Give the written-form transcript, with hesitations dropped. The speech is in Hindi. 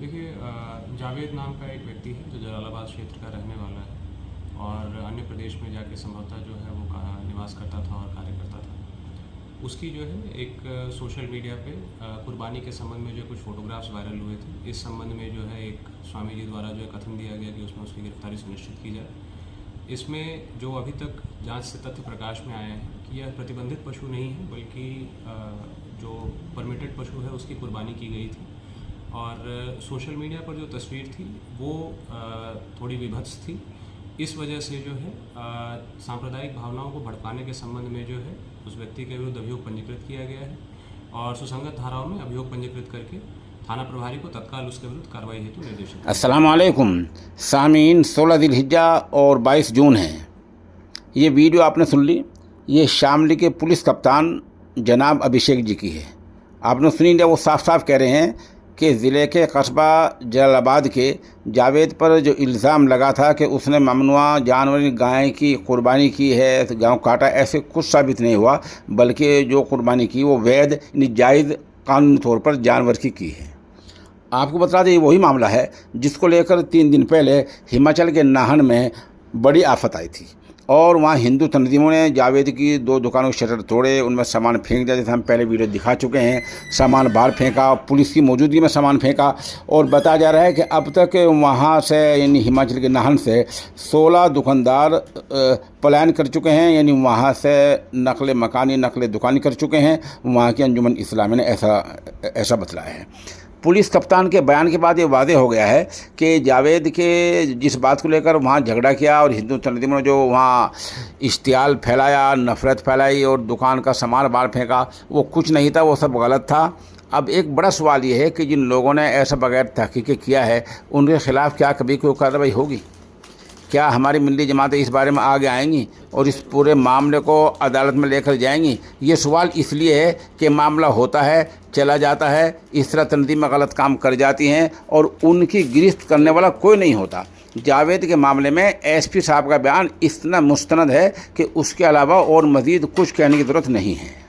देखिए, जावेद नाम का एक व्यक्ति है जो जलालाबाद क्षेत्र का रहने वाला है और अन्य प्रदेश में जाके संभवतः जो है वो निवास करता था और कार्य करता था। उसकी जो है एक सोशल मीडिया पे कुर्बानी के संबंध में जो कुछ फ़ोटोग्राफ्स वायरल हुए थे। इस संबंध में जो है एक स्वामी जी द्वारा जो है कथन दिया गया कि उसमें उसकी गिरफ्तारी सुनिश्चित की जाए। इसमें जो अभी तक जांच से तथ्य प्रकाश में आए हैं कि यह प्रतिबंधित पशु नहीं है, बल्कि जो परमिटेड पशु है उसकी कुर्बानी की गई थी। और सोशल मीडिया पर जो तस्वीर थी वो थोड़ी विभत्स थी। इस वजह से जो है सांप्रदायिक भावनाओं को भड़काने के संबंध में जो है उस व्यक्ति के विरुद्ध अभियोग पंजीकृत किया गया है और सुसंगत धाराओं में अभियोग पंजीकृत करके थाना प्रभारी को तत्काल उसके विरुद्ध कार्रवाई हेतु निर्देशित। अस्सलाम वालेकुम सामीन, 16 जिलहिज्जा और 22 जून है। ये वीडियो आपने सुन ली। ये शामली के पुलिस कप्तान जनाब अभिषेक जी की है। आपने सुनी लिया, वो साफ साफ कह रहे हैं कि ज़िले के कस्बा जलालाबाद के जावेद पर जो इल्ज़ाम लगा था कि उसने ममनुआ जानवर गाय की कुर्बानी की है, तो गाँव काटा, ऐसे कुछ साबित नहीं हुआ, बल्कि जो कुर्बानी की वो वैध यानी जायज़ कानूनी तौर पर जानवर की है। आपको बता दें, वही मामला है जिसको लेकर 3 दिन पहले हिमाचल के नाहन में बड़ी आफत आई थी और वहाँ हिंदू तंजीमों ने जावेद की 2 दुकानों के शटर तोड़े, उनमें सामान फेंक दिया। जैसे हम पहले वीडियो दिखा चुके हैं, सामान बाहर फेंका, पुलिस की मौजूदगी में सामान फेंका। और बताया जा रहा है कि अब तक वहाँ से यानी हिमाचल के नाहन से 16 दुकानदार पलायन कर चुके हैं, यानी वहाँ से नकल मकानी नकल दुकानी कर चुके हैं। वहाँ की अंजुमन इस्लामी ने ऐसा बतलाया है। पुलिस कप्तान के बयान के बाद ये वादे हो गया है कि जावेद के जिस बात को लेकर वहाँ झगड़ा किया और हिंदू तंजीमों ने जो वहाँ इश्तियाल फैलाया, नफ़रत फैलाई और दुकान का सामान बाहर फेंका, वो कुछ नहीं था, वो सब गलत था। अब एक बड़ा सवाल ये है कि जिन लोगों ने ऐसा बगैर तहकीक किया है उनके ख़िलाफ़ क्या कभी कोई कार्रवाई होगी? क्या हमारी मिल्ली जमातें इस बारे में आगे आएंगी और इस पूरे मामले को अदालत में लेकर जाएंगी? ये सवाल इसलिए है कि मामला होता है, चला जाता है, इस तरह तंजीमें गलत काम कर जाती हैं और उनकी गिरफ्त करने वाला कोई नहीं होता। जावेद के मामले में एसपी साहब का बयान इतना मुस्तनद है कि उसके अलावा और मज़ीद कुछ कहने की ज़रूरत नहीं है।